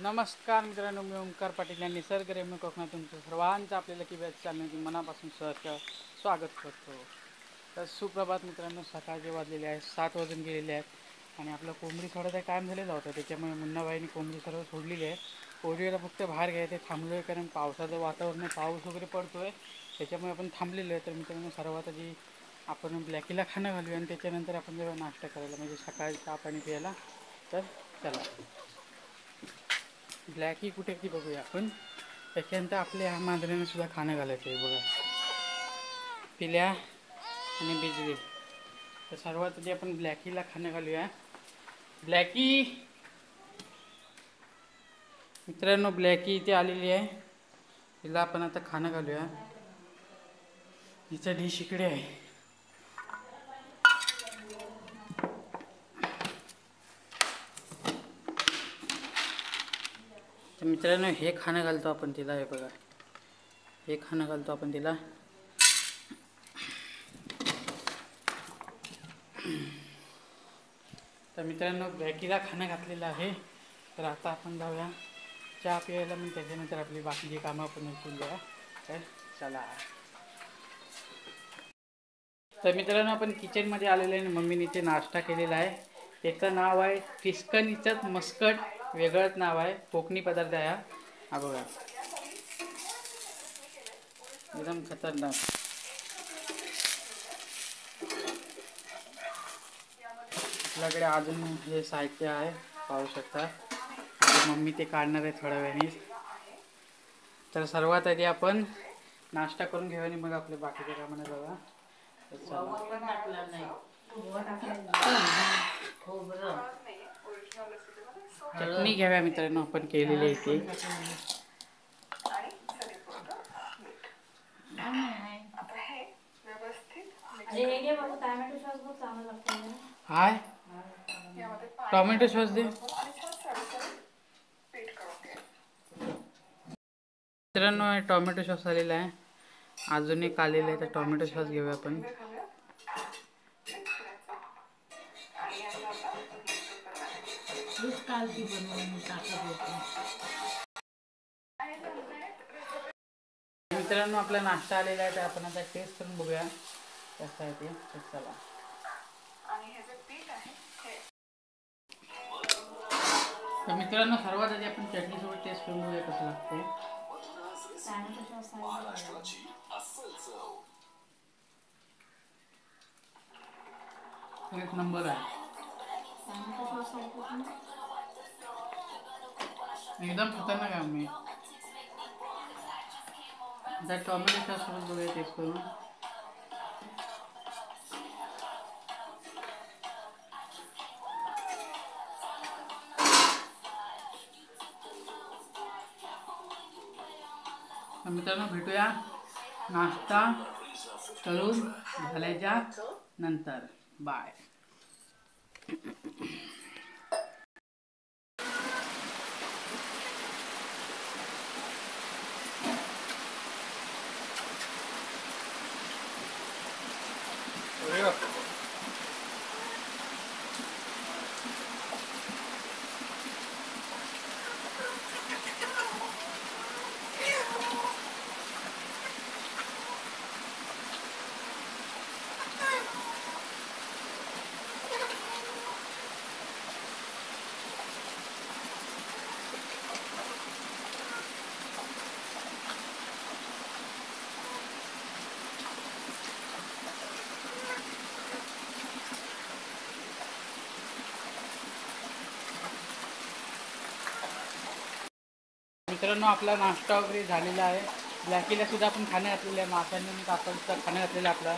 नमस्कार मित्रांनो, मी ओंकार पाटील या निसर्गरम्य कोकणात तुमचं सर्वांचं आपल्याला की वेळ चॅनलमध्ये मनापासून सहर्ष स्वागत करतो. तर सुप्रभात मित्रांनो, सकाळचे वाजलेले आहेत 7 वाजून गेलेले आहेत आणि आपलं कोंबडी सोडायचा टाईम झालेला होता. त्याच्यामुळे मुन्नाबाईंनी कोंबडी सर्व सोडलेली आहे. कोंबडीला फक्त बाहेर घ्यायचं थांबलो आहे, कारण पावसाचं वातावरण आहे, पाऊस वगैरे पडतो आहे, त्याच्यामुळे आपण थांबलेलो आहे. तर मित्रांनो, सर्वात आधी आपण ब्लॅकीला खाणं घालूया आणि त्याच्यानंतर आपण जेव्हा नाश्ता करायला, म्हणजे सकाळी चहा पाणी प्यायला. तर चला, ब्लॅकी कुठे ती बघूया आपण. त्याच्यानंतर आपल्या ह्या मांजरांना सुद्धा खाणं घालायचं आहे बघा, पिल्या आणि बिजली. तर सर्वात आधी आपण ब्लॅकीला खाणं घालूया. ब्लॅकी मित्रांनो, ब्लॅकी इथे आलेली आहे, तिला आपण आता खाणं घालूया. हिचा डिश इकडे आहे. तर मित्रांनो, हे खाणं घालतो आपण तिला. हे बघा, हे खाणं घालतो आपण तिला. तर मित्रांनो, ब्लॅकीला खाणं घातलेलं आहे. तर आता आपण जाऊया चहा प्यायला, मग त्याच्यानंतर आपली बाकीची कामं आपण उचलून द्या. तर चला. तर मित्रांनो, आपण किचनमध्ये आलेलो आहे. मम्मीने इथे नाश्ता केलेला आहे. त्याचं नाव आहे फिस्कनीचंच मस्कट, वेगळंच नाव आहे, कोकणी पदार्थ आहे हा बघा, एकदम खतरनाक. आपल्याकडे अजून हे साहित्य आहे, पाहू शकता. मम्मी ते काढणार आहे थोड्या वेळाने. तर सर्वात आधी आपण नाश्ता करून घेऊया आणि मग आपल्या बाकीच्या कामाला जाऊया. चटणी घ्याव्या मित्रांनो आपण केलेली आहे ती. हाय, टोमॅटो सॉस दे मित्रांनो. टोमॅटो सॉस आलेला आहे, अजून एक आलेला आहे. तर टोमॅटो सॉस घेऊया आपण. मित्रांनो, आपला नाश्ता आलेला आहे, तर आपण आता टेस्ट करून बघूया कसं आहे ते. चला. तर मित्रांनो, सर्वात आधी आपण चटणीसोबत टेस्ट करून बघूया कसं लागते. एक नंबर आहे, एकदम खतरनाक आहे. मी आता टोमॅटो सॉस सोबत बघूया टेस्ट करून. मित्रांनो, भेटूया नाश्ता करून झाल्याच्या नंतर. बाय. मित्रांनो, आपला नाश्ता वगैरे झालेला आहे. ब्लॅकीला सुद्धा आपण खाणं घातलेलं आहे, माशांनी कापडचा खाणं घातलेलं आहे आपला.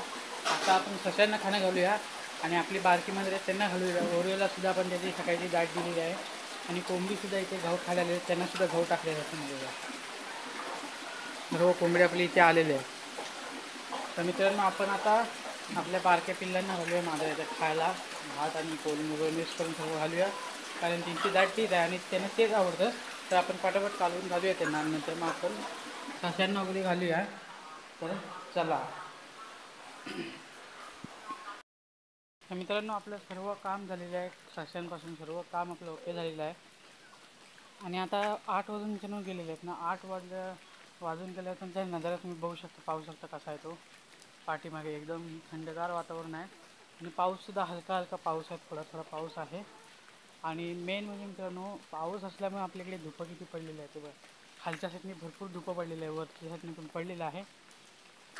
आता आपण सशांना खाणं घालूया आणि आपली बारकी मध्ये त्यांना घालूया. ओरिओला सुद्धा आपण त्याची सकाळची डाट दिलेली आहे आणि कोंबडीसुद्धा इथे गहू खायला आलेले, त्यांना सुद्धा गहू टाकलेले आहेत. सर्व कोंबडी आपली इथे आलेले आहे. तर मित्रांनो, आपण आता आपल्या बारक्या पिल्लांना घालूया मांजराच्या खायला. भात आणि कोळी वगैरे मिक्स करून सर्व घालूया, कारण त्यांची दाट तीच आहे आणि त्यांना तेच आवडतं. तर आपण पटापट कालवून घालूया त्यांना आणि नंतर मग आपण सशांना वगैरे घालूया. तर चला. तर मित्रांनो, आपलं सर्व काम झालेलं आहे. सशांपासून सर्व काम आपलं ओके झालेलं आहे. आणि आता 8 वाजून मित्रांनो गेलेले आहेत ना. 8 वाजून गेल्यावर त्यांचा नजारा तुम्ही बघू शकता, पाहू शकता कसा आहे तो. पाठीमागे एकदम थंडगार वातावरण आहे आणि पाऊससुद्धा हलका हलका पाऊस आहे, थोडा थोडा पाऊस आहे. आणि मेन म्हणजे मित्रांनो पाऊस असल्यामुळे आपल्याकडे धुपं किती पडलेली आहे ते बघा. खालच्या साईडनी भरपूर धुपं पडलेलं आहे, वरच्या साईडनी पण पडलेलं आहे.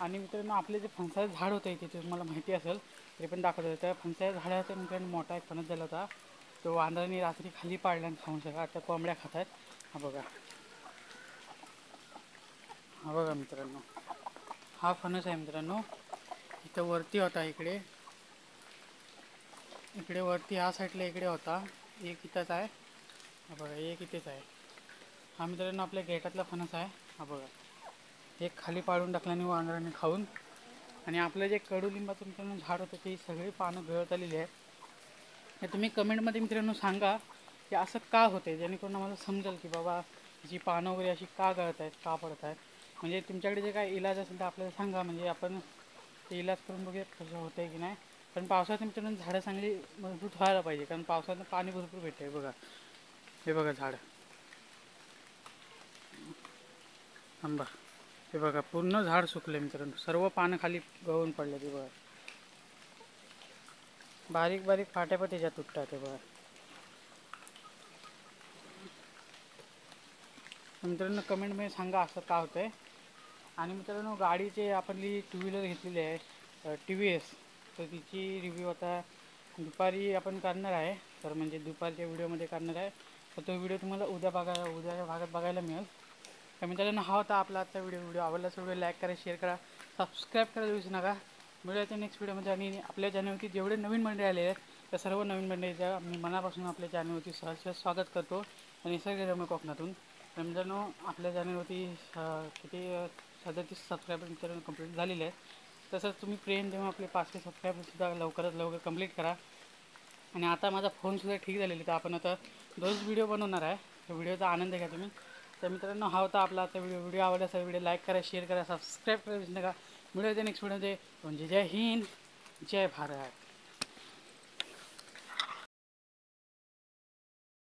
आणि मित्रांनो आपले जे फणसाचं झाड होतं इथे, ते तुम्हाला माहिती असेल तरी पण दाखवत होतं. त्या फणसाच्या झाडाचा मित्रांनो मोठा एक फणस झाला होता, तो वांदराने रात्री खाली पाडला आणि खाऊन सगळा. आता कोंबड्या खात आहेत. हा बघा, हा बघा मित्रांनो, हा फणस आहे मित्रांनो. इथं वरती होता, इकडे वरती ह्या साईडला इकडे होता. एक इथंच आहे, हा बघा, एक इथेच आहे. हा मित्रांनो आपल्या गेटातला फणस आहे. हा बघा, एक खाली पाडून टाकल्याने वानराने खाऊन. आणि आपलं जे कडुलिंबाचं मित्रांनो झाड होतं, ते सगळी पानं गळत आलेली आहेत. हे तुम्ही कमेंटमध्ये मित्रांनो सांगा की असं का होते, जेणेकरून आम्हाला समजेल की बाबा जी पानं वगैरे अशी का गळत आहेत, का पडत आहेत. म्हणजे तुमच्याकडे जे काय इलाज असेल तर आपल्याला सांगा, म्हणजे आपण ते इलाज करून बघूया कसं होतं आहे की नाही. पण पावसाळ्यात मित्रांनो झाडं चांगली मजबूत व्हायला पाहिजे, कारण पावसाळ्यात पाणी भरपूर भेटतं आहे. बघा, हे बघा झाड, आंबा, हे बघा पूर्ण झाड सुकले मित्रांनो, सर्व पानं खाली गळून पडले. ते बघा, बारीक बारीक फाट्या पण त्याच्यात तुटतात. ते बघा मित्रांनो, कमेंटमध्ये सांगा असं का होतं आहे. आणि मित्रांनो गाडीचे आपली टू व्हीलर घेतलेली आहे TVS, तर तिची रिव्ह्यू आता दुपारी आपण करणार आहे. तर म्हणजे दुपारच्या व्हिडिओमध्ये करणार आहे. तर तो व्हिडिओ तुम्हाला उद्याच्या भागात बघायला मिळेल. तर मित्रांनो हा होता आपला आजचा व्हिडिओ आवडला असेल व्हिडिओ लाईक करा, शेअर करा, सबस्क्राईब करायला विसरू नका. मिळूया नेक्स्ट व्हिडिओमध्ये. आणि आपल्या चॅनलवरती जेवढे नवीन मंडळी आलेले आहेत त्या सर्व नवीन मंडळीचं मी मनापासून आपल्या चॅनलवरती सहर्ष स्वागत करतो. आणि निसर्गरम्य कोकणातून. तर मित्रांनो आपल्या चॅनलवरती किती 37 सबस्क्रायबर मित्रांनो कंप्लीट झालेले आहेत. तसंच तुम्ही प्रेम देऊन आपले 500 सबस्क्रायबरसुद्धा लवकरात लवकर कंप्लीट करा. आणि आता माझा फोनसुद्धा ठीक झालेला आहे, तर आपण आता रोज व्हिडिओ बनवणार आहे. तर व्हिडिओचा आनंद घ्या तुम्ही. तर मित्रांनो हा होता आपला आता व्हिडिओ आवडला असेल व्हिडिओ लाईक करा, शेअर करा, सबस्क्राईब करा विसरू नका. मिळूया नेक्स्ट व्हिडिओमध्ये. म्हणजे जय हिंद, जय भारत.